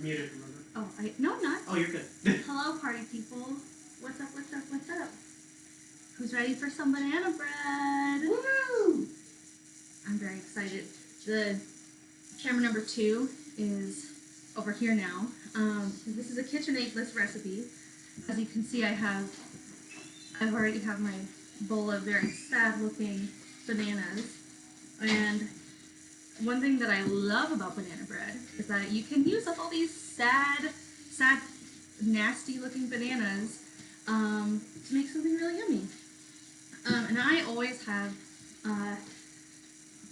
muted, remember? Oh, no, I'm not. Oh, you're good. Hello, party people. What's up, what's up, what's up? Who's ready for some banana bread? Woo! I'm very excited. The camera number 2 is over here now. This is a KitchenAid-less recipe. As you can see, I already have my bowl of very sad-looking bananas. And one thing that I love about banana bread is that you can use up all these sad, nasty looking bananas to make something really yummy. And I always have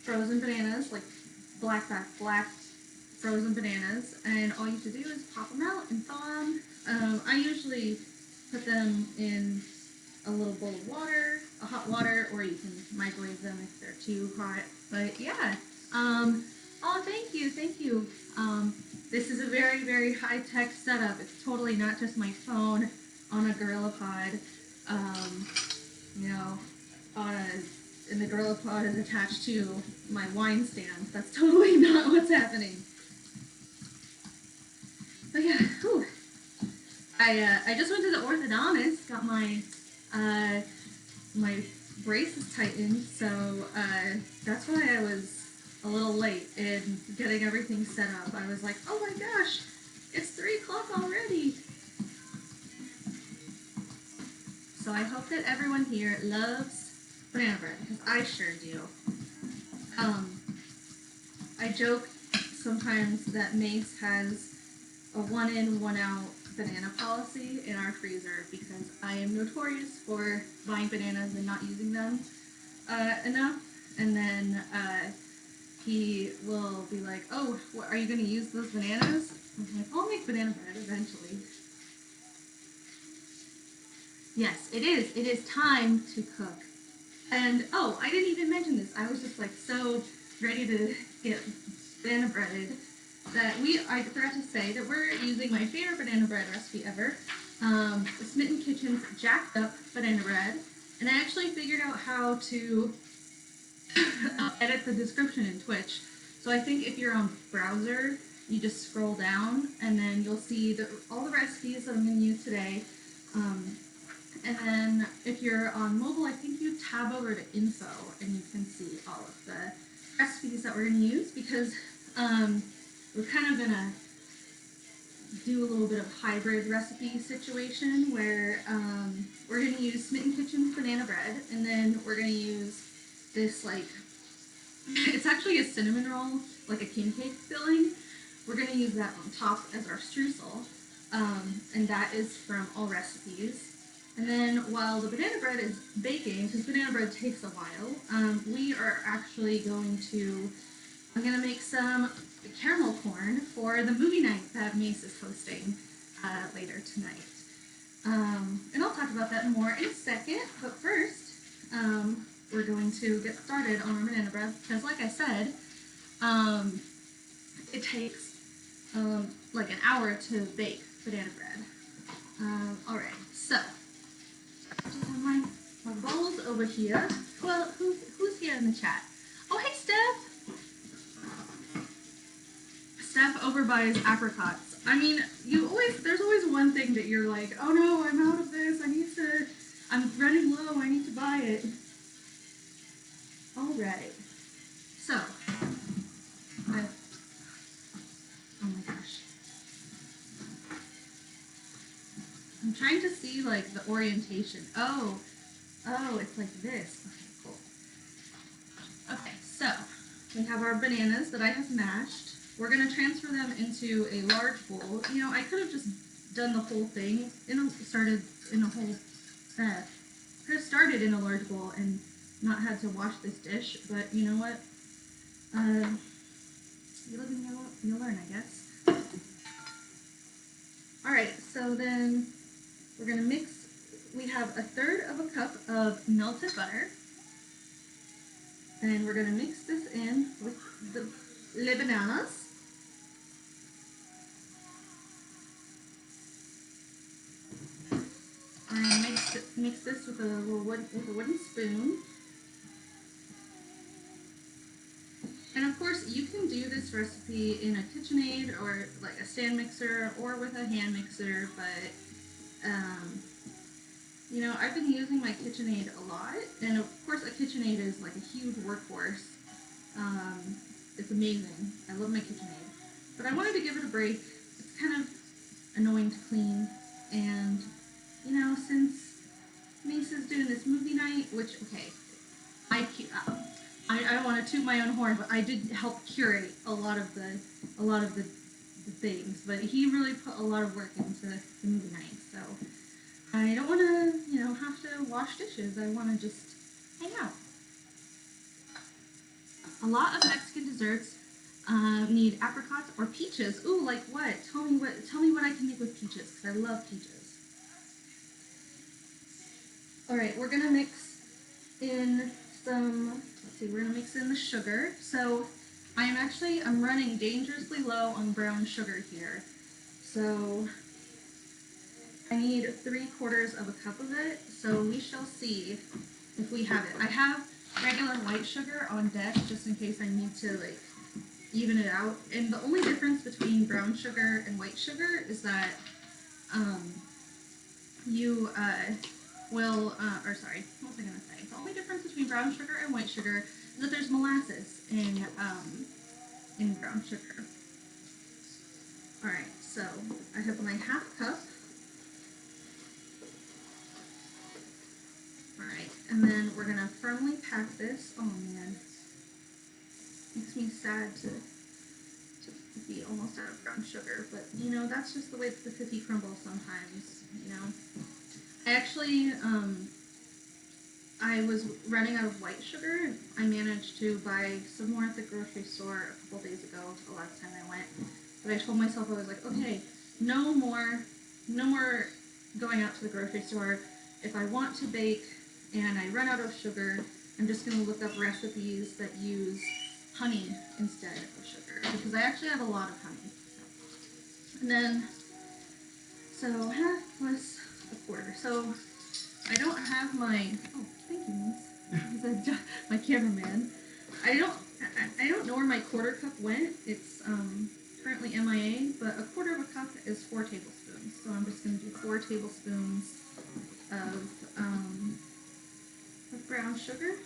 frozen bananas, like black frozen bananas, and all you have to do is pop them out and thaw them. I usually put them in a little bowl of water, hot water, or you can microwave them if they're too hot. But yeah. Oh, thank you. This is a very, very high-tech setup. It's totally not just my phone on a GorillaPod, you know, and the GorillaPod is attached to my wine stand. That's totally not what's happening. But yeah, whew. I just went to the orthodontist, got my braces tightened, so that's why I was a little late in getting everything set up. I was like, oh my gosh, it's 3 o'clock already. So I hope that everyone here loves banana bread, because I sure do. I joke sometimes that Mace has a 1 in, 1 out banana policy in our freezer because I am notorious for buying bananas and not using them enough. And then he will be like, oh, what, are you going to use those bananas? I'm like, I'll make banana bread eventually. Yes, it is. It is time to cook. And, oh, I didn't even mention this. I was just, like, so ready to get banana breaded that I forgot to say that we're using my favorite banana bread recipe ever, Smitten Kitchen's Jacked Up Banana Bread. And I actually figured out how to edit the description in Twitch. So I think if you're on browser, you just scroll down and then you'll see all the recipes that I'm going to use today. And then if you're on mobile, I think you tab over to info and you can see all of the recipes that we're going to use, because we're kind of going to do a little bit of hybrid recipe situation where we're going to use Smitten Kitchen's banana bread, and then we're going to use this, like, it's actually a cinnamon roll, like a king cake filling. We're going to use that on top as our streusel, and that is from All Recipes. And then while the banana bread is baking, because banana bread takes a while, we are actually I'm going to make some caramel corn for the movie night that Mace is hosting later tonight. And I'll talk about that more in a second, but first, we're going to get started on our banana bread, because like I said, it takes like an hour to bake banana bread. Alright, so I just have my bowls over here. Well, who's here in the chat? Oh, hey, Steph! Steph over buys apricots. I mean, there's always one thing that you're like, oh no, I'm out of this, I'm running low, I need to buy it. Alright. So, oh my gosh. I'm trying to see, like, the orientation. Oh, it's like this. Okay, cool. Okay, so, we have our bananas that I have mashed. We're going to transfer them into a large bowl. You know, I could have just done the whole thing, started in a large bowl and not had to wash this dish, but you know what? You live and you learn, I guess. Alright, so then we're going to mix. We have 1/3 cup of melted butter, and we're going to mix this in with the bananas. And mix this with a wooden spoon. And of course, you can do this recipe in a KitchenAid or like a stand mixer or with a hand mixer, but you know, I've been using my KitchenAid a lot, and of course, a KitchenAid is like a huge workhorse. Um, it's amazing. I love my KitchenAid, but I wanted to give it a break. It's kind of annoying to clean, and you know, since Mace is doing this movie night, which okay, I I don't want to toot my own horn, but I did help curate a lot of the things, but he really put a lot of work into the movie night, so I don't want to, you know, have to wash dishes. I want to just hang out. A lot of Mexican desserts need apricots or peaches. Ooh, like what? Tell me what. Tell me what I can make with peaches, because I love peaches. All right, we're gonna mix in some. Let's see. We're gonna mix in the sugar. So I'm running dangerously low on brown sugar here. So I need 3/4 of a cup of it. So we shall see if we have it. I have regular white sugar on deck just in case I need to like even it out. And the only difference between brown sugar and white sugar is that um, you or sorry, what was I gonna say? The only difference between brown sugar and white sugar is that there's molasses in brown sugar. All right, so I have my half cup. All right, and then we're gonna firmly pack this. Oh man, makes me sad to be almost out of brown sugar, but you know that's just the way that the cookie crumbles sometimes. You know, I actually I was running out of white sugar, and I managed to buy some more at the grocery store a couple days ago, the last time I went. But I told myself, I was like, okay, no more going out to the grocery store. If I want to bake and I run out of sugar, I'm just going to look up recipes that use honey instead of sugar, because I actually have a lot of honey. And then, so half plus a quarter. So I don't have my, oh, thank you, Miss. My cameraman. I don't know where my quarter cup went. It's currently MIA, but a quarter of a cup is 4 tablespoons. So I'm just going to do 4 tablespoons of brown sugar.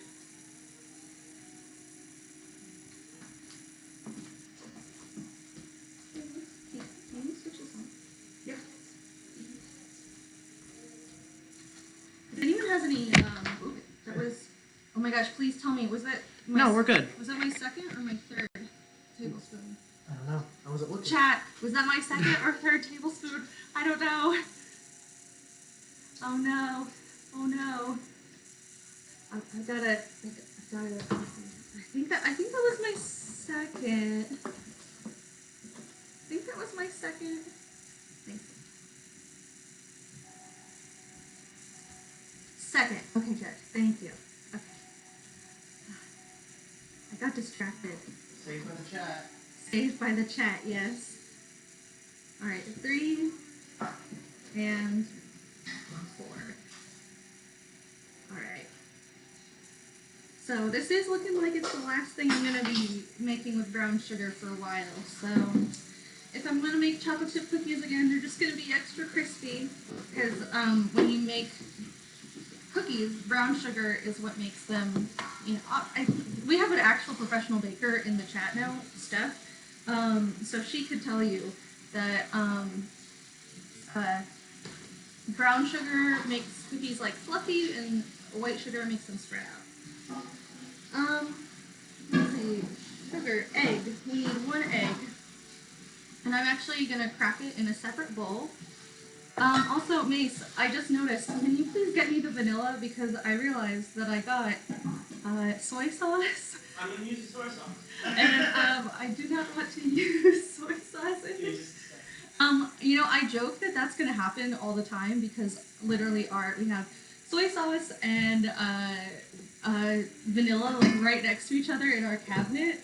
Can you switch this on? Yep. If anyone has any, that was, oh my gosh, please tell me, was that No, we're good. Was that my second or my third tablespoon? I don't know. I wasn't looking. Chat, was that my second or third tablespoon? I don't know. Oh no. Oh no. I gotta, I think that was my second. I think that was my second. Thank you. Second. Okay, good. Thank you. Okay. I got distracted. Saved by the chat. Saved by the chat, yes. Alright, 3 and 4. Alright. So this is looking like it's the last thing I'm going to be making with brown sugar for a while. So if I'm going to make chocolate chip cookies again, they're just going to be extra crispy. Because when you make cookies, brown sugar is what makes them, you know, we have an actual professional baker in the chat now, Steph. So she could tell you that brown sugar makes cookies like fluffy, and white sugar makes them spread out. Let's see, sugar, egg. We need 1 egg, and I'm actually gonna crack it in a separate bowl. Also, Mace, I just noticed, can you please get me the vanilla, because I realized that I got soy sauce. I'm going to use the soy sauce. And I do not want to use soy sauce in it. You know, I joke that that's going to happen all the time, because literally we have soy sauce and vanilla like right next to each other in our cabinet.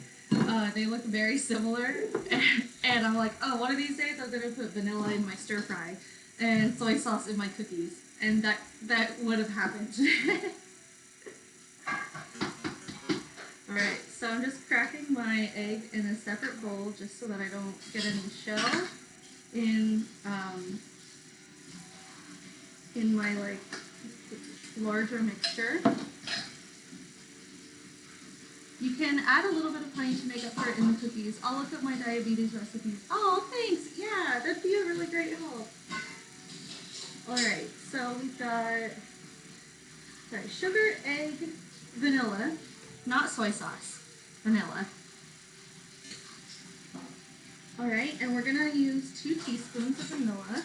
They look very similar, and I'm like, oh, one of these days I'm going to put vanilla in my stir fry and soy sauce in my cookies, and that would have happened. Alright, So I'm just cracking my egg in a separate bowl just so that I don't get any shell in my like larger mixture. You can add a little bit of honey to make up for it in the cookies. I'll look up my diabetes recipes. Oh, thanks. Yeah, that'd be a really great help. All right, so we've got sugar, egg, vanilla, not soy sauce, vanilla. All right, and we're gonna use 2 teaspoons of vanilla.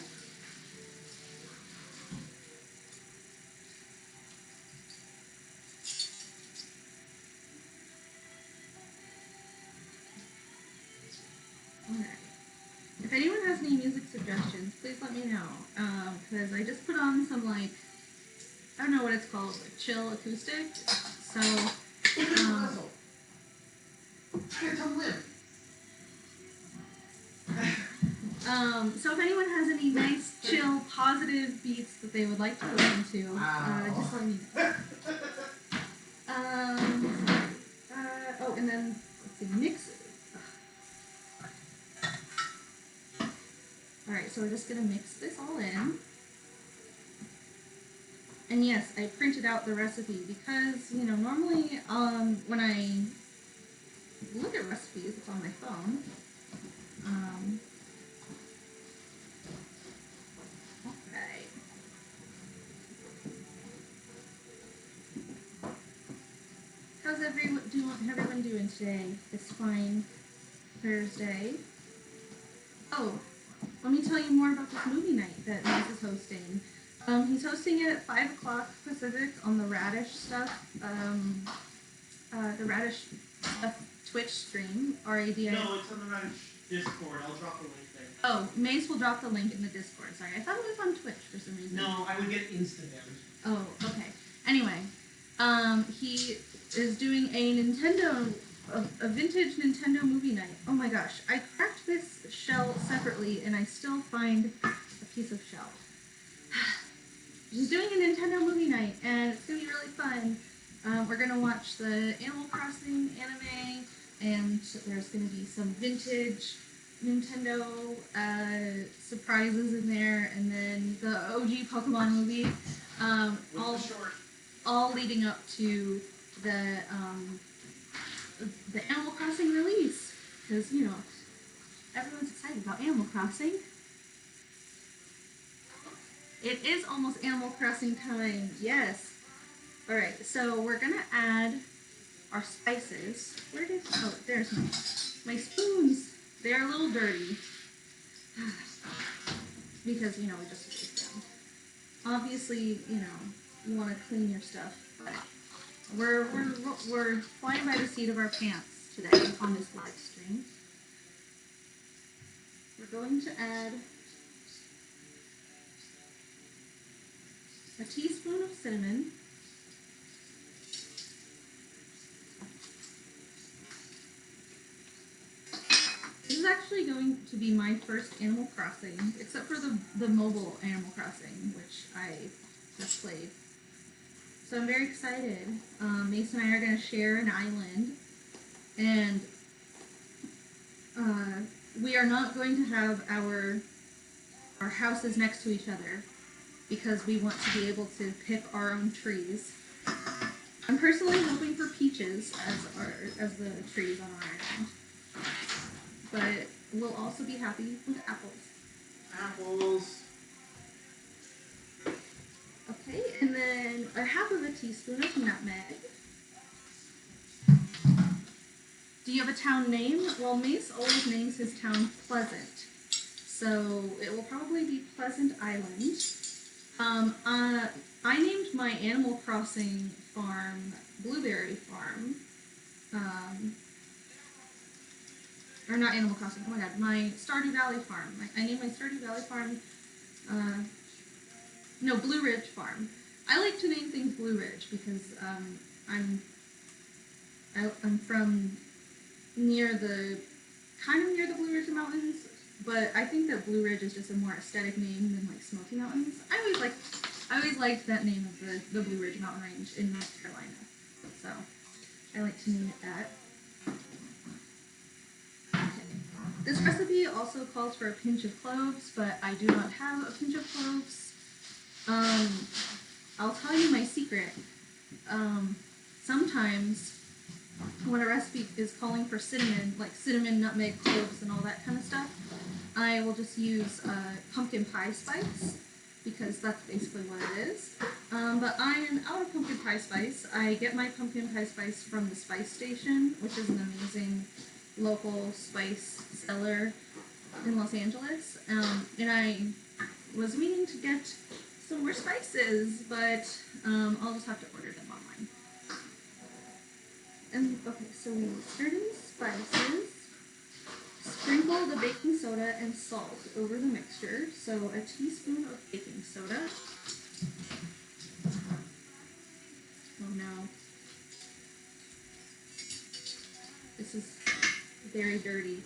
All right. If anyone has any music suggestions, please let me know. Because I just put on some like, I don't know what it's called, like chill acoustic. So, so if anyone has any nice, chill, positive beats that they would like to listen to, just let me know. Oh, and then, let's see, mix it. Alright, so we're just going to mix this all in. And yes, I printed out the recipe because, you know, normally when I look at recipes, it's on my phone. Alright. How's everyone doing today, this fine Thursday? Oh, let me tell you more about this movie night that Mace is hosting. He's hosting it at 5 o'clock Pacific on the Radish Stuff, Twitch stream, RADI. No, it's on the Radish Discord. I'll drop the link there. Oh, Mace will drop the link in the Discord. Sorry, I thought it was on Twitch for some reason. No, I would get Instagram. Oh, okay. Anyway, he is doing a vintage Nintendo movie night. Oh my gosh, I cracked this shell separately and I still find a piece of shell. He's doing a Nintendo movie night and it's gonna be really fun. We're gonna watch the Animal Crossing anime and there's gonna be some vintage Nintendo surprises in there, and then the OG Pokemon movie, all leading up to the Animal Crossing release, because you know everyone's excited about Animal Crossing. It is almost Animal Crossing time, yes. All right, so we're gonna add our spices. Oh, there's my spoons. They're a little dirty because, you know, we just used them. Obviously, you know, you want to clean your stuff, but we're flying by the seat of our pants today on this live stream. We're going to add a teaspoon of cinnamon. This is actually going to be my first Animal Crossing, except for the mobile Animal Crossing, which I just played. So I'm very excited. Mace and I are going to share an island, and we are not going to have our houses next to each other because we want to be able to pick our own trees. I'm personally hoping for peaches as the trees on our island. But we'll also be happy with apples. Apples. Okay, and then a half of a teaspoon of nutmeg. Do you have a town name? Well, Mace always names his town Pleasant. So it will probably be Pleasant Island. I named my Animal Crossing farm Blueberry Farm. Or not Animal Crossing, oh my god, my Stardew Valley farm. I named my Stardew Valley farm, no, Blue Ridge Farm. I like to name things Blue Ridge because I'm from kind of near the Blue Ridge Mountains, but I think that Blue Ridge is just a more aesthetic name than like Smoky Mountains. I always liked that name of the Blue Ridge Mountain Range in North Carolina, so I like to name it that. This recipe also calls for a pinch of cloves, but I do not have a pinch of cloves. I'll tell you my secret. Sometimes when a recipe is calling for cinnamon, like cinnamon, nutmeg, cloves, and all that kind of stuff, I will just use pumpkin pie spice because that's basically what it is. But I am out of pumpkin pie spice. I get my pumpkin pie spice from the Spice Station, which is an amazing local spice seller in Los Angeles. And I was meaning to get some more spices, but I'll just have to order them online. And okay, so we stirred in the spices, sprinkle the baking soda and salt over the mixture. So a teaspoon of baking soda. Oh no. This is very dirty.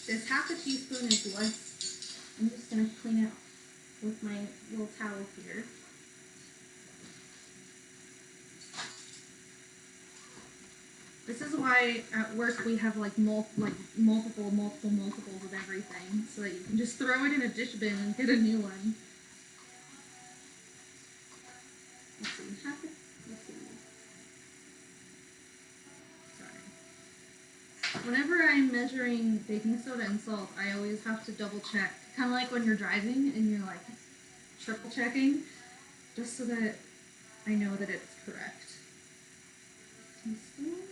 This half a teaspoon is less. I'm just gonna clean it with my little towel here. This is why at work we have like multiples of everything, so that you can just throw it in a dish bin and get a new one. Let's see, let's see. Sorry. Whenever I'm measuring baking soda and salt, I always have to double check. Kind of like when you're driving and you're like triple checking, just so that I know that it's correct. Teaspoon.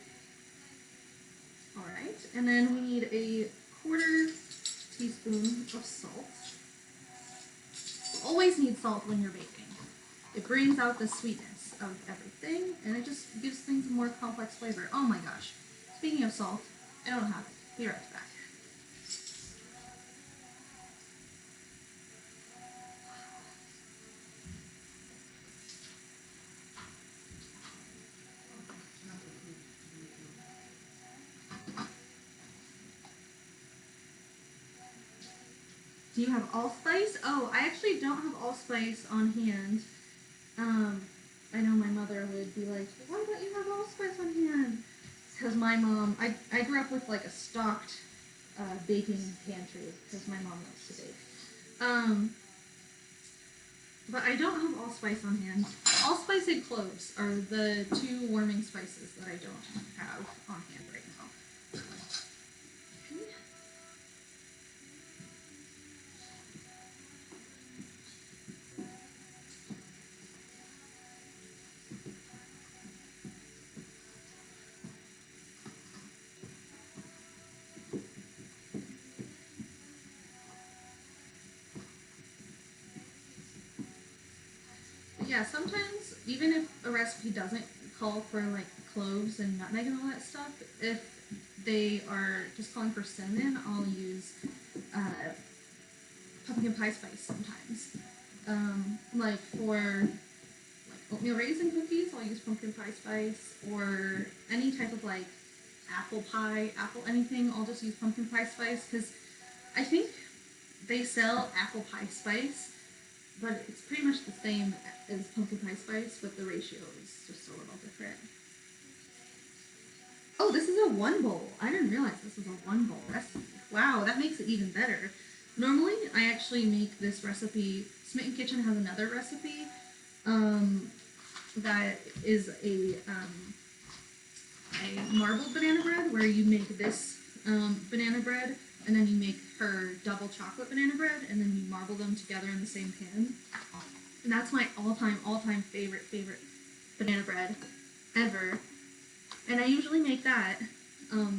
Alright, and then we need a 1/4 teaspoon of salt. You always need salt when you're baking. It brings out the sweetness of everything, and it just gives things a more complex flavor. Oh my gosh. Speaking of salt, I don't have it. Be right back. Do you have allspice? Oh, I actually don't have allspice on hand. I know my mother would be like, why don't you have allspice on hand? Because my mom, I grew up with like a stocked baking pantry because my mom loves to bake. But I don't have allspice on hand. Allspice and cloves are the 2 warming spices that I don't have on hand right now. Okay. Yeah, sometimes, even if a recipe doesn't call for like cloves and nutmeg and all that stuff, if they are just calling for cinnamon, I'll use pumpkin pie spice sometimes. Like for oatmeal raisin cookies, I'll use pumpkin pie spice, or any type of like apple pie, apple anything, I'll just use pumpkin pie spice, because I think they sell apple pie spice, but it's pretty much the same as pumpkin pie spice, but the ratio is just a little different. Oh, this is a 1 bowl. I didn't realize this was a 1 bowl recipe. Wow, that makes it even better. Normally, I actually make this recipe. Smitten Kitchen has another recipe that is a marbled banana bread, where you make this banana bread, and then you make her double chocolate banana bread, and then you marble them together in the same pan. And that's my all-time favorite banana bread ever. And I usually make that,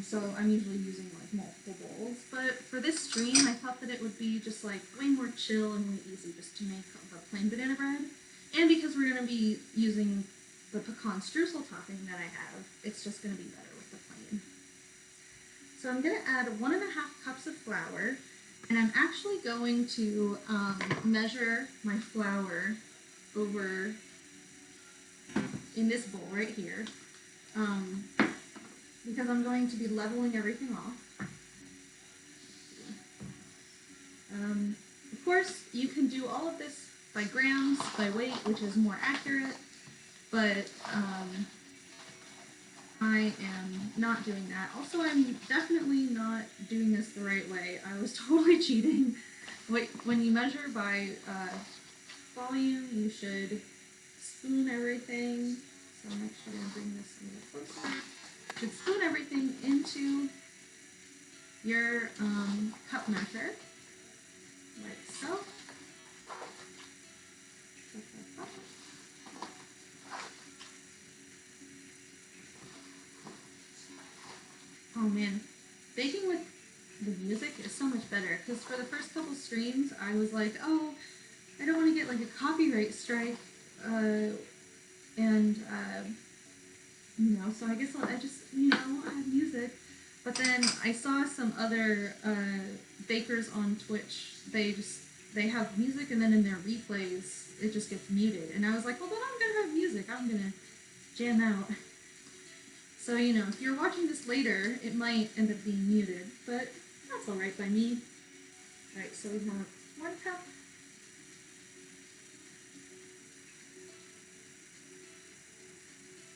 so I'm usually using like multiple bowls. But for this stream, I thought that it would be just like way more chill and way easy just to make the plain banana bread. And because we're going to be using the pecan streusel topping that I have, it's just going to be better with the plain. So I'm going to add 1½ cups of flour, and I'm actually going to measure my flour over in this bowl right here, because I'm going to be leveling everything off. Of course, you can do all of this by grams, by weight, which is more accurate, but I am not doing that. Also, I'm definitely not doing this the right way. I was totally cheating. When you measure by volume, you should spoon everything. So I'm actually going to bring this a little closer. You should spoon everything into your cup measure, like so. Oh man, baking with the music is so much better because for the first couple streams, I was like, oh, I don't want to get like a copyright strike, and so I guess I just add music. But then I saw some other bakers on Twitch. They have music, and then in their replays, it just gets muted. And I was like, well, then I'm gonna have music. I'm gonna jam out. So if you're watching this later, it might end up being muted, but that's all right by me. All right, so we have 1 cup.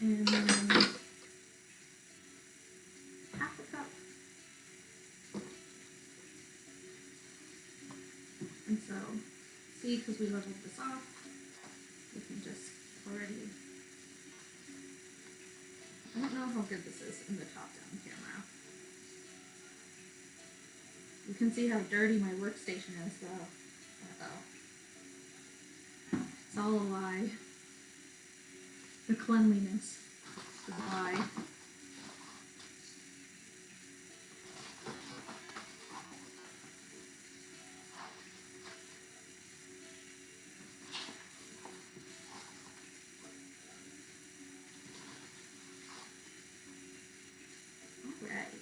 And then half a cup. And so, see, because we leveled this off, we can just already... I don't know how good this is in the top-down camera. You can see how dirty my workstation is, though. Uh-oh. It's all a lie. The cleanliness is a lie. Alright.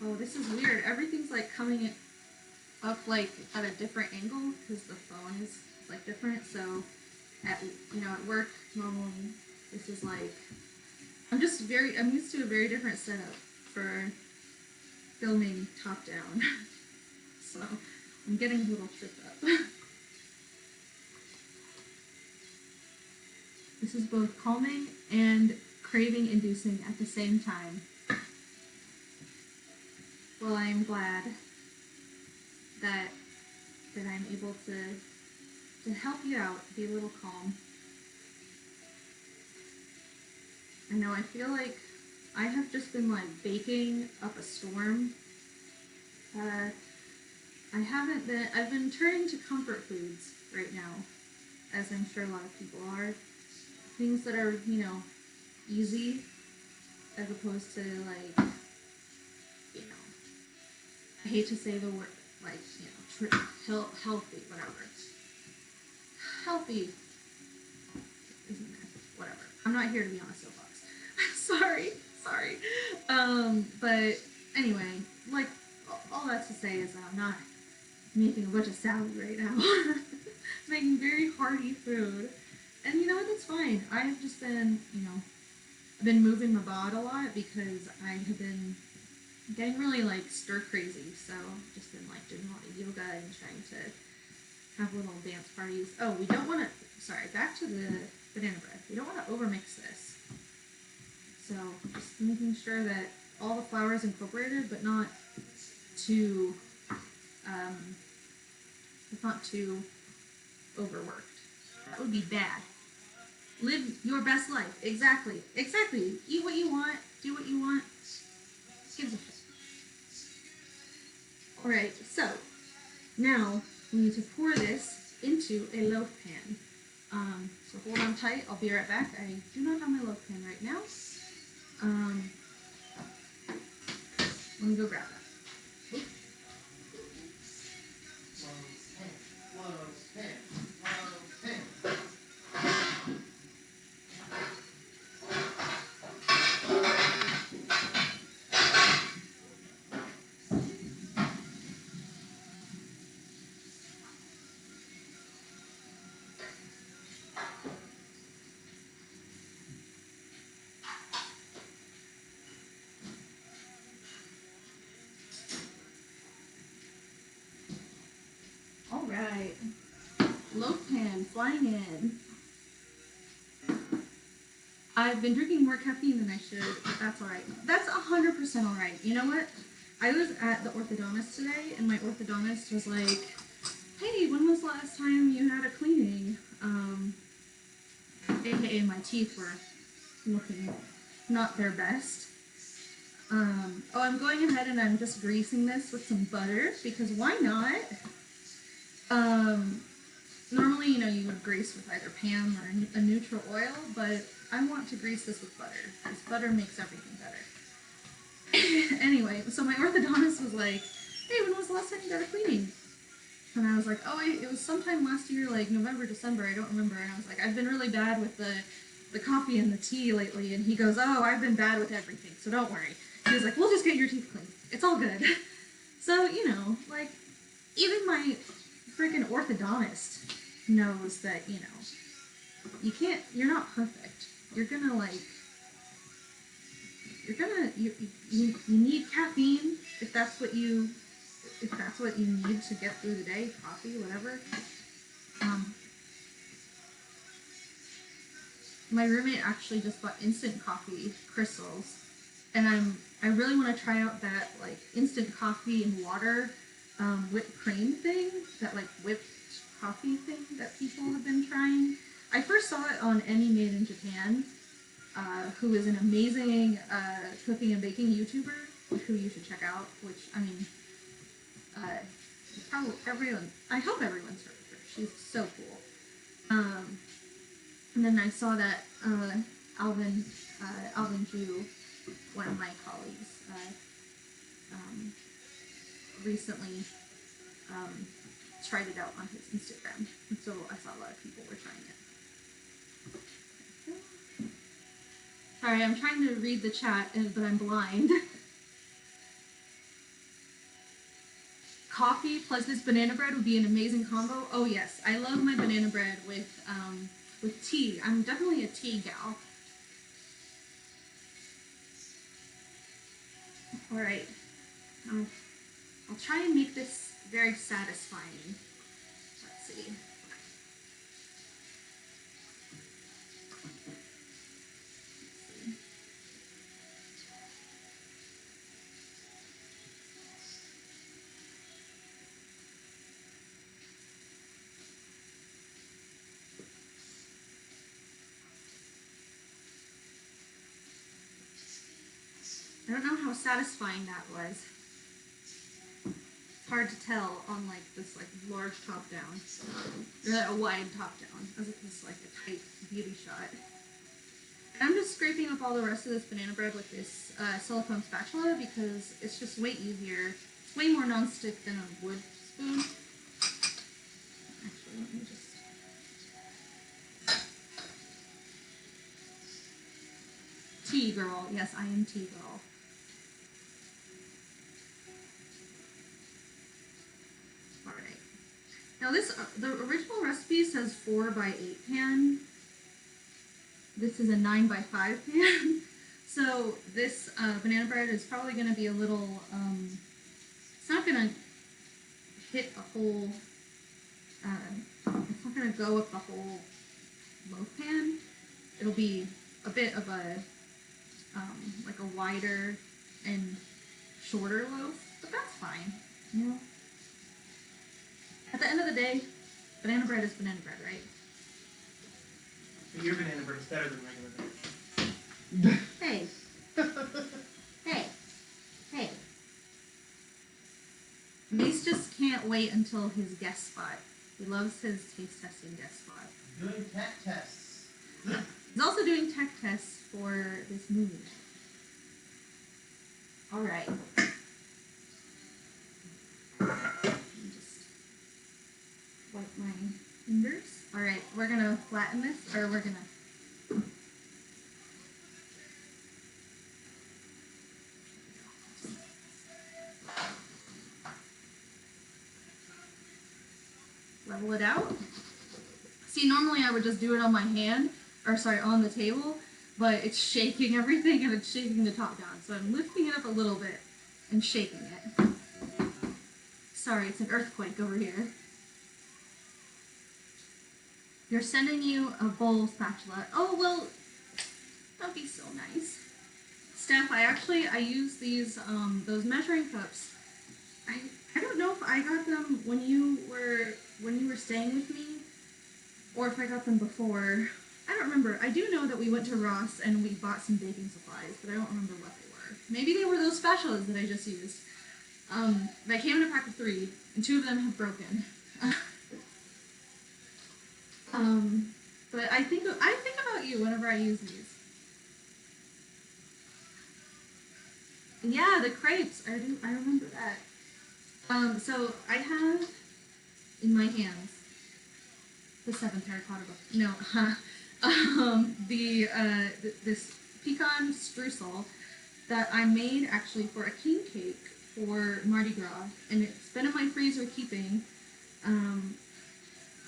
Oh, this is weird. Everything's like coming up like at a different angle because the phone is like different. So at work normally this is like I'm used to a very different setup for filming top down. So I'm getting a little tripped up. This is both calming and craving inducing at the same time. Well, I'm glad that I'm able to help you out, be a little calm. I know I feel like I have just been like baking up a storm. I've been turning to comfort foods right now, as I'm sure a lot of people are. Things that are, easy, as opposed to like, I hate to say the word, like, healthy, whatever. Healthy, isn't it? Whatever. I'm not here to be on a soapbox. sorry. But anyway, like, all that to say is that I'm not making a bunch of salad right now. Making very hearty food. And you know what, that's fine. I have just been, I've been moving my bod a lot because I have been getting really like stir crazy. So I've just been like doing a lot of yoga and trying to have little dance parties. Oh, we don't want to, sorry, back to the banana bread. We don't want to overmix this. So just making sure that all the flour is incorporated, but not too, overworked. That would be bad. Live your best life. Exactly. Eat what you want. Do what you want. Give a shit. Alright, so now we need to pour this into a loaf pan. So hold on tight. I'll be right back. I do not have my loaf pan right now. Let me go grab that. Alright. Loaf pan flying in. I've been drinking more caffeine than I should, but that's alright. That's 100% alright. You know what? I was at the orthodontist today, and my orthodontist was like, hey, when was the last time you had a cleaning? AKA my teeth were looking not their best. Oh, I'm going ahead and I'm just greasing this with some butter, because why not? Normally, you know, you would grease with either pan or a neutral oil, but I want to grease this with butter, because butter makes everything better. Anyway, so my orthodontist was like, hey, when was the last time you got a cleaning? And I was like, oh, it was sometime last year, like November, December, I don't remember. And I was like, I've been really bad with the coffee and the tea lately. And he goes, oh, I've been bad with everything, so don't worry. He was like, we'll just get your teeth cleaned. It's all good. So, you know, like, even my freaking orthodontist knows that, you know, you're not perfect. You need caffeine if that's what you need to get through the day, coffee, whatever. My roommate actually just bought instant coffee crystals, and I really want to try out that like instant coffee and water whipped cream thing, that like whipped coffee thing that people have been trying. I first saw it on Emmy Made in Japan, who is an amazing cooking and baking YouTuber, who you should check out, which, I mean, probably I hope everyone's heard of her. She's so cool. And then I saw that Alvin Ju, one of my colleagues, recently tried it out on his Instagram, and so I saw a lot of people were trying it. Sorry, I'm trying to read the chat, but I'm blind. Coffee plus this banana bread would be an amazing combo. Oh yes, I love my banana bread with tea. I'm definitely a tea gal. All right, I'll try and make this very satisfying. Let's see. I don't know how satisfying that was. It's hard to tell on like this like large top down, or a wide top down, as opposed to like a tight beauty shot. I'm just scraping up all the rest of this banana bread with this silicone spatula because it's just way easier. It's way more non-stick than a wood spoon. Actually, let me just... Tea girl. Yes, I am tea girl. Alright. Now this, the original recipe says 4x8 pan. This is a 9x5 pan. So this banana bread is probably going to be a little, it's not going to hit a whole, it's not going to go up the whole loaf pan. It'll be a bit of a, like a wider and shorter loaf, but that's fine, you know? At the end of the day, banana bread is banana bread, right? But your banana bread is better than regular bread. Hey. Hey. Hey. Mace just can't wait until his guest spot. He loves his taste testing guest spot. Doing tech tests. He's also doing tech tests for this movie. Alright. Just wipe my fingers. Alright, we're gonna flatten this, or we're gonna... level it out. See, normally I would just do it on my hand, or sorry, on the table, but it's shaking everything and it's shaking the top down. So I'm lifting it up a little bit and shaking it. Sorry, it's an earthquake over here. They're sending you a bowl spatula. Oh, well, that'd be so nice. Steph, I use these, those measuring cups. I don't know if I got them when you were staying with me, or if I got them before. I don't remember. I do know that we went to Ross and we bought some baking supplies, but I don't remember what they were. Maybe they were those spatulas that I just used. They came in a pack of 3, and 2 of them have broken. But I think about you whenever I use these. Yeah, the crepes. I remember that. So I have in my hands the 7th Harry Potter book. No, this pecan streusel that I made actually for a king cake for Mardi Gras, and it's been in my freezer keeping.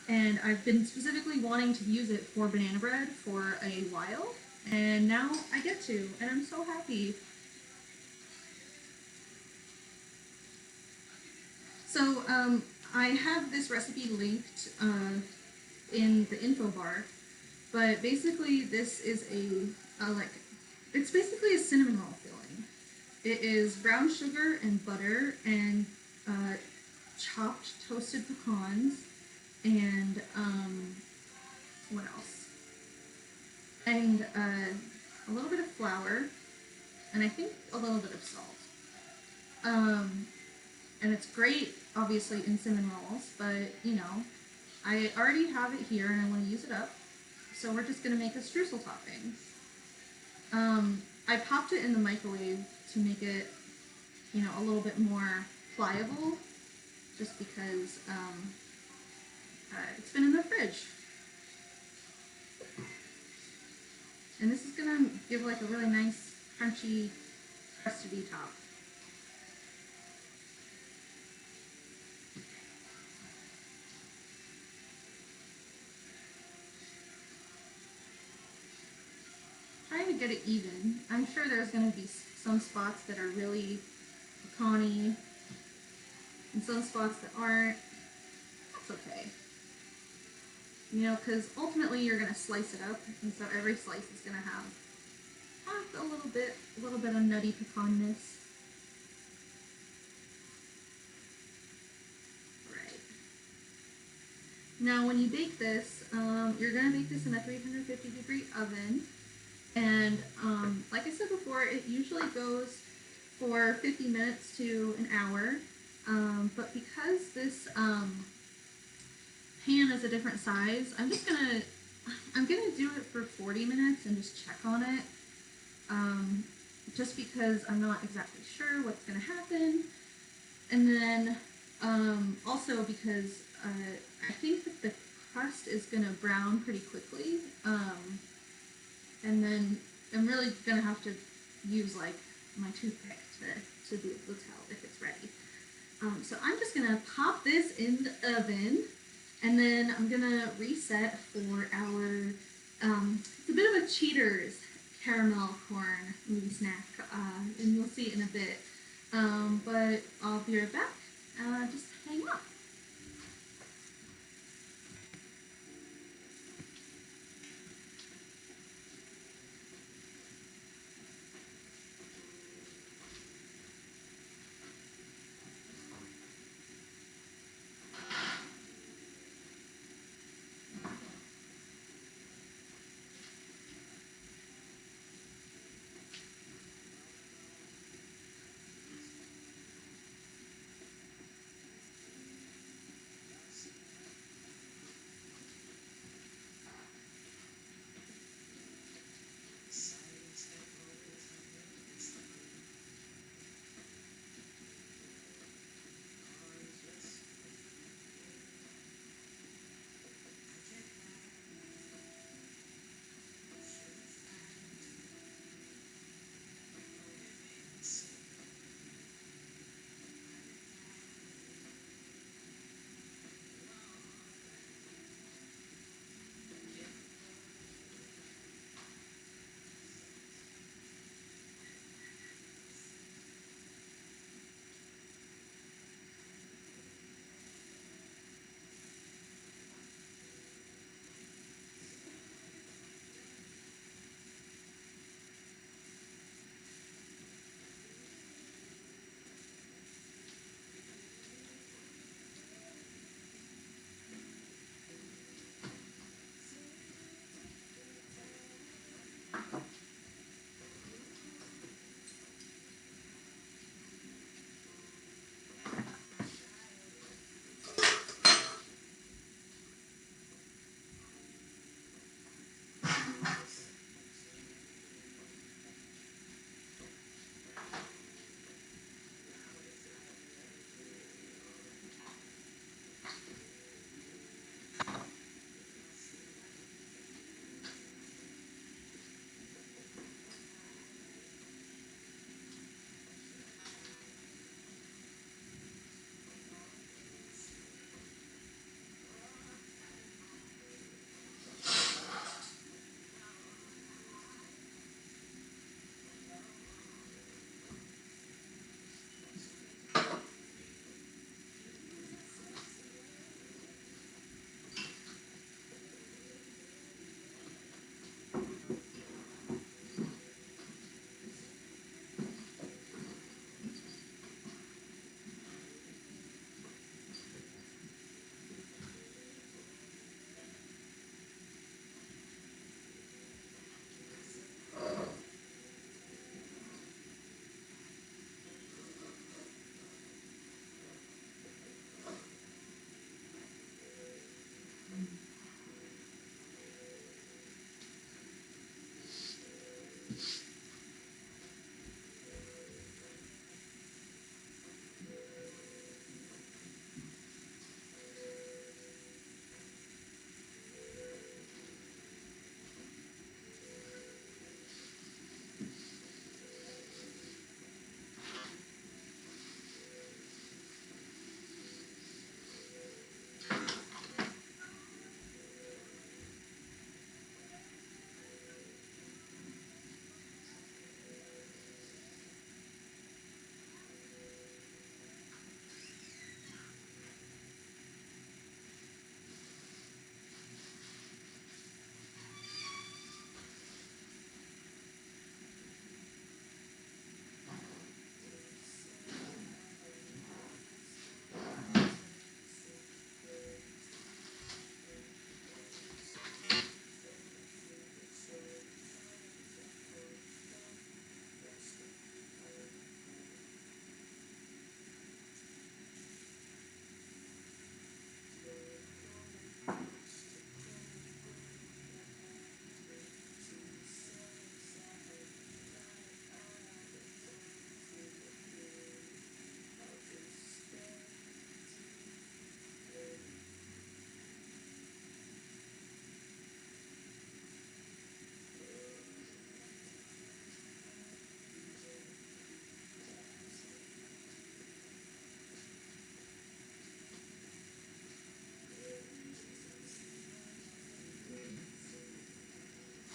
And I've been specifically wanting to use it for banana bread for a while, and now I get to, and I'm so happy. So I have this recipe linked in the info bar, but basically this is it's basically a cinnamon roll filling. It is brown sugar and butter and chopped toasted pecans and what else? And a little bit of flour and I think a little bit of salt. And it's great, obviously, in cinnamon rolls, but you know, I already have it here and I want to use it up, so we're just gonna make a streusel topping. I popped it in the microwave to make it, you know, a little bit more pliable, just because it's been in the fridge. And this is gonna give like a really nice, crunchy, crusty top. Trying to get it even. I'm sure there's gonna be some spots that are really pecany and some spots that aren't. That's okay. You know, because ultimately you're gonna slice it up, and so every slice is gonna have a little bit of nutty pecanness. Right. Now, when you bake this, you're gonna bake this in a 350-degree oven, and like I said before, it usually goes for 50 minutes to an hour. But because this pan is a different size, I'm gonna do it for 40 minutes and just check on it. Just because I'm not exactly sure what's gonna happen. And then also because I think that the crust is gonna brown pretty quickly. And then I'm really gonna have to use like my toothpick to be able to tell if it's ready. So I'm just gonna pop this in the oven, and then I'm gonna reset for our, it's a bit of a Cheaters caramel corn movie snack, and you'll see it in a bit. But I'll be right back. Just hang on.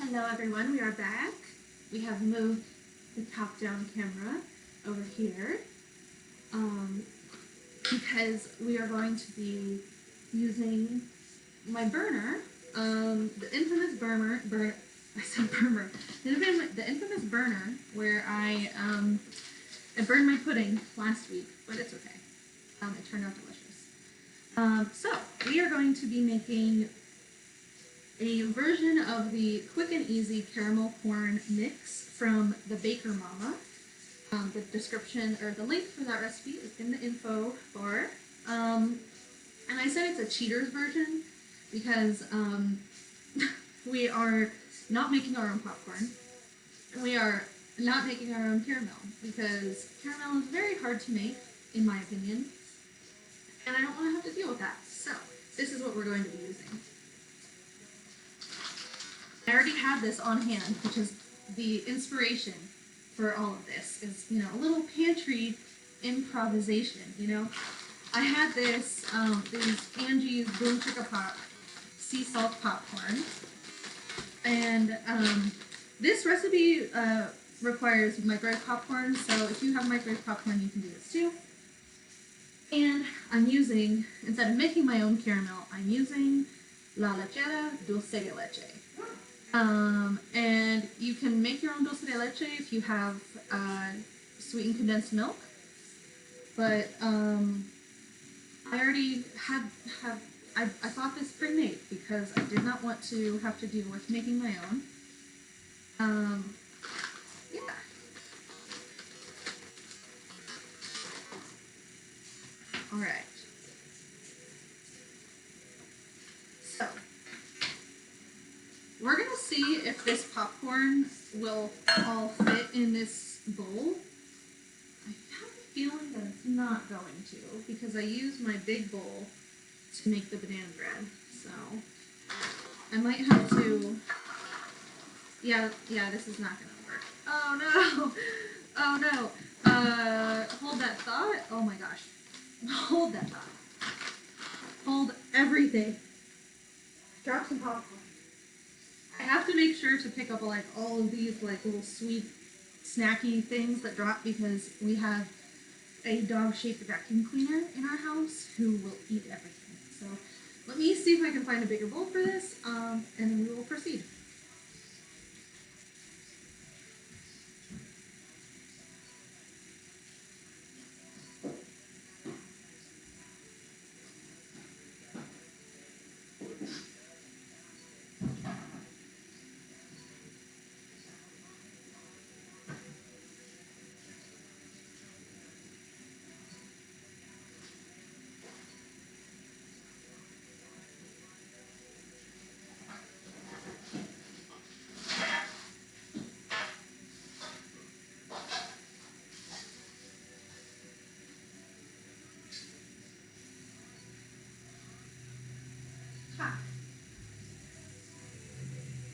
Hello everyone, we are back. We have moved the top-down camera over here because we are going to be using my burner, the infamous the infamous burner where I burned my pudding last week, but it's okay. It turned out delicious. So we are going to be making a version of the quick and easy caramel corn mix from the Baker Mama. The description or the link for that recipe is in the info bar. And I said it's a cheater's version because we are not making our own popcorn. And we are not making our own caramel because caramel is very hard to make, in my opinion. And I don't want to have to deal with that. So this is what we're going to be using. I already have this on hand, which is the inspiration for all of this. Is, you know, a little pantry improvisation, you know. I had this, these Angie's Boom Chicka Pop sea salt popcorn. And this recipe requires microwave popcorn, so if you have microwave popcorn, you can do this too. And I'm using, instead of making my own caramel, I'm using La Lechera Dulce de Leche. And you can make your own dulce de leche if you have sweetened condensed milk. But I already I bought this pre-made because I did not want to have to deal with making my own. Yeah. All right. So we're gonna see if this popcorn will all fit in this bowl. I have a feeling that it's not going to because I used my big bowl to make the banana bread. So I might have to. Yeah, this is not gonna work. Oh no! Oh no! Hold that thought. Oh my gosh. Hold that thought. Hold everything. Drop some popcorn. I have to make sure to pick up like all of these like little sweet snacky things that drop because we have a dog-shaped vacuum cleaner in our house who will eat everything. So let me see if I can find a bigger bowl for this, and then we will proceed.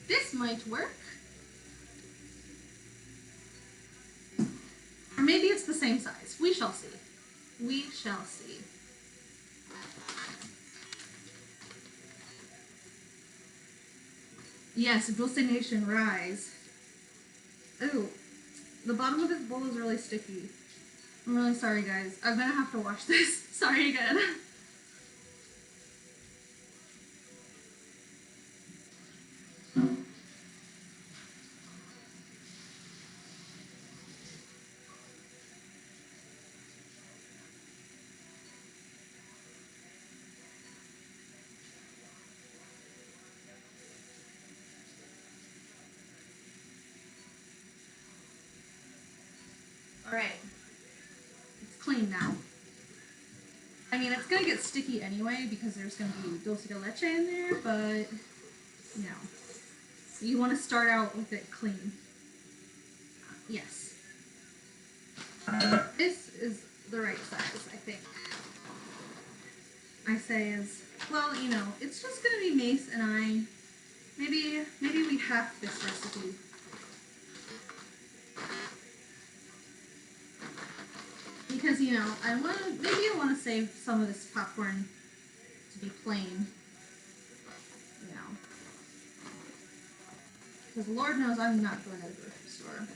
This might work. Or maybe it's the same size. We shall see. We shall see. Yes, Dulce Nation, rise. Ooh, the bottom of this bowl is really sticky. I'm really sorry, guys. I'm gonna have to wash this. Sorry again. Alright. It's clean now. I mean, it's gonna get sticky anyway because there's gonna be dulce de leche in there, but, you know, you want to start out with it clean. Yes. This is the right size, I think. I say is, well, you know, it's just gonna be Mace and I. Maybe we half this recipe. Because, you know, maybe I want to save some of this popcorn to be plain, you know. because Lord knows I'm not going to the grocery store.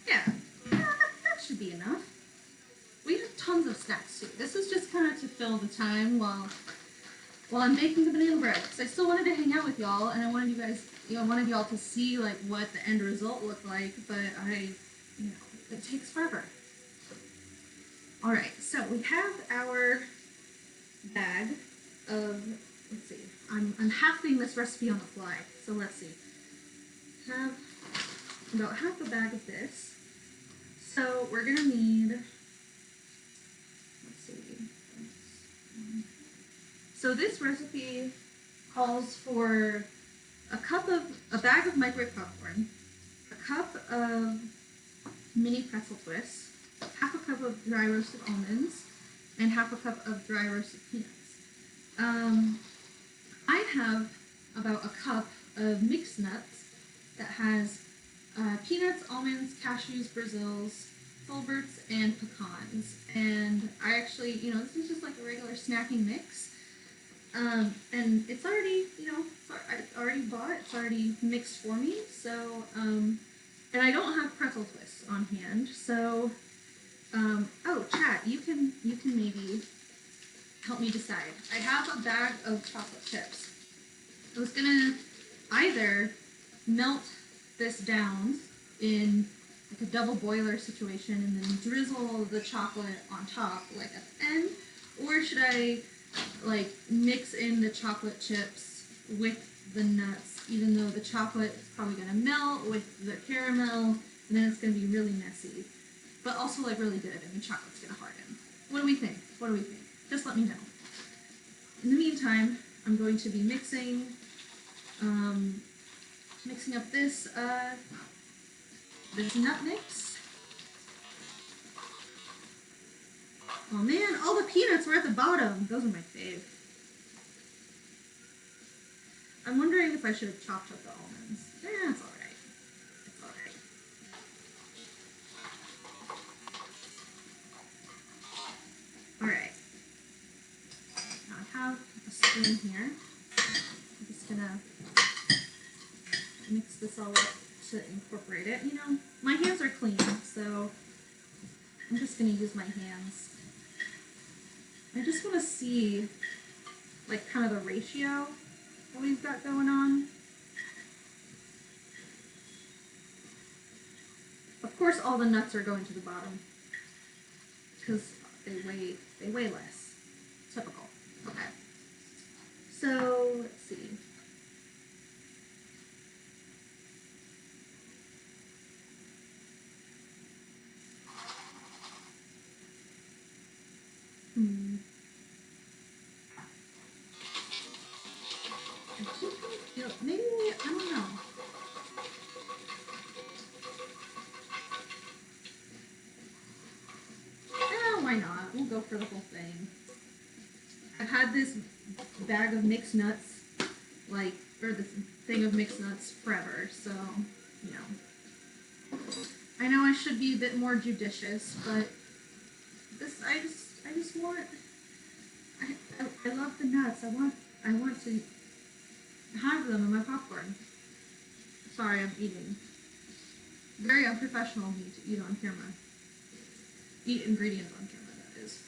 Yeah, that should be enough. We have tons of snacks too. This is just kind of to fill the time while I'm baking the banana bread. Because I still wanted to hang out with y'all, and I wanted you guys, I wanted y'all to see like what the end result looked like. But it takes forever. All right, so we have our bag of. Let's see. I'm halving this recipe on the fly. So let's see. Have about half a bag of this. So we're gonna need. Let's see. So this recipe calls for a bag of microwave popcorn, a cup of mini pretzel twists, half a cup of dry roasted almonds, and half a cup of dry roasted peanuts. I have about a cup of mixed nuts that has peanuts, almonds, cashews, Brazils, filberts, and pecans. And I actually, this is just like a regular snacking mix. And it's already, I already bought it. It's already mixed for me. So, and I don't have pretzel twists on hand. So, oh, chat, you can maybe help me decide. I have a bag of chocolate chips. I was gonna either melt this down in like a double boiler situation and then drizzle the chocolate on top like at the end, or should I like mix in the chocolate chips with the nuts, even though the chocolate is probably gonna melt with the caramel and then it's gonna be really messy, but also like really good and the chocolate's gonna harden. What do we think? Just let me know. In the meantime, I'm going to be mixing up this nut mix. Oh man, all the peanuts were at the bottom. Those are my fave. I'm wondering if I should have chopped up the almonds. It's alright. It's alright. Alright. Now I have a spoon here. I'm just gonna mix this all up to incorporate it. My hands are clean, so I'm just gonna use my hands. I just want to see, like, kind of the ratio that we've got going on. Of course, all the nuts are going to the bottom because they weigh less. Typical. Okay. So let's see. Maybe, I don't know. Why not? We'll go for the whole thing. I've had this bag of mixed nuts, or this thing of mixed nuts forever, so, I know I should be a bit more judicious, but I just want, I love the nuts. I want to have them in my popcorn. Sorry, I'm eating. Very unprofessional of me to eat on camera. Eat ingredients on camera, that is.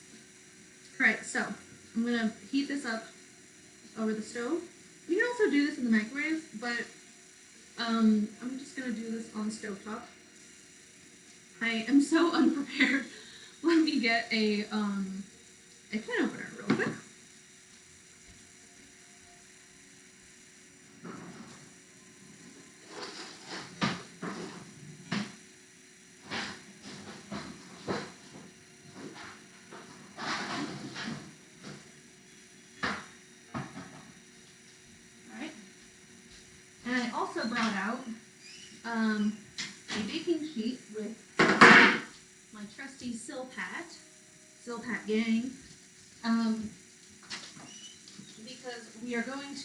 Alright, so I'm going to heat this up over the stove. You can also do this in the microwave, but I'm just going to do this on the stovetop. I am so unprepared. Let me get a can opener real quick. Also brought out a baking sheet with my trusty Silpat gang, because we're going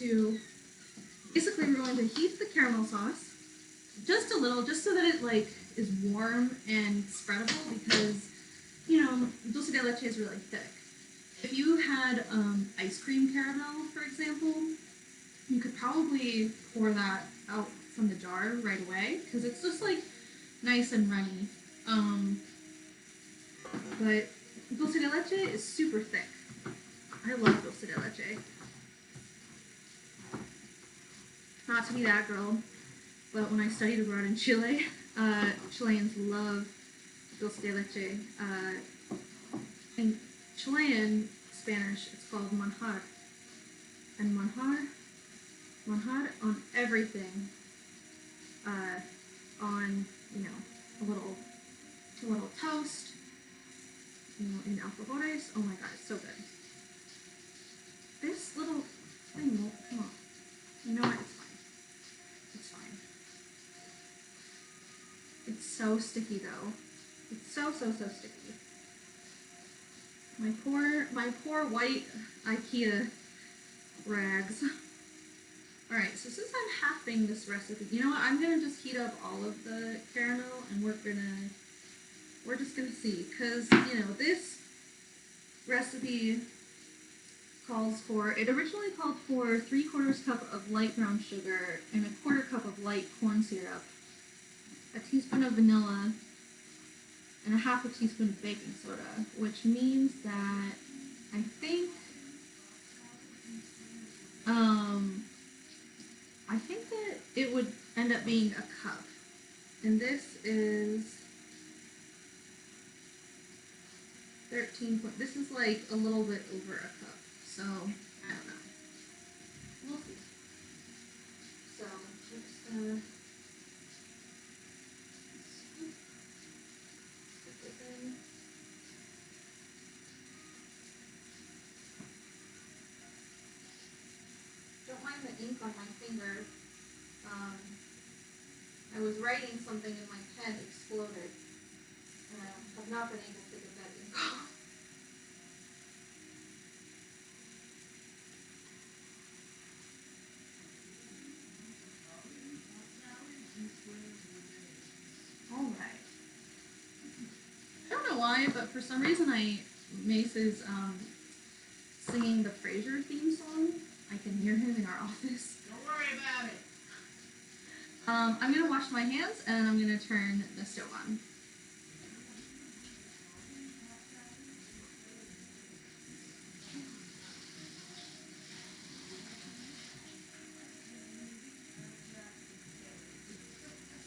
to heat the caramel sauce just a little, just so that it like is warm and spreadable, because you know dulce de leche is really thick. If you had ice cream caramel, for example, you could probably pour that out from the jar right away because it's just like nice and runny. Um, but dulce de leche is super thick. I love dulce de leche. Not to be that girl, but when I studied abroad in Chile, Chileans love dulce de leche. In Chilean Spanish, it's called manjar. And manjar on everything. On a little toast. In alfajores. Oh my god, it's so good. This little thing won't come off. You know what? It's fine. It's fine. It's so sticky though. It's so sticky. My poor white IKEA rags. Alright, so since I'm halving this recipe, you know what? I'm gonna just heat up all of the caramel and we're just gonna see. Cause, this recipe it originally called for 3/4 cup of light brown sugar and 1/4 cup of light corn syrup, a teaspoon of vanilla, and 1/2 teaspoon of baking soda, which means that I think that it would end up being a cup. And this is this is like a little bit over a cup. So, I don't know. We'll see. So, just stick this in. Don't mind the ink on my finger. I was writing something and my pen exploded. And I have not been able to get that ink off. Alright. I don't know why, but for some reason Mace is singing the Frasier theme song. I can hear him in our office. Don't worry about it. I'm gonna wash my hands and I'm gonna turn the stove on.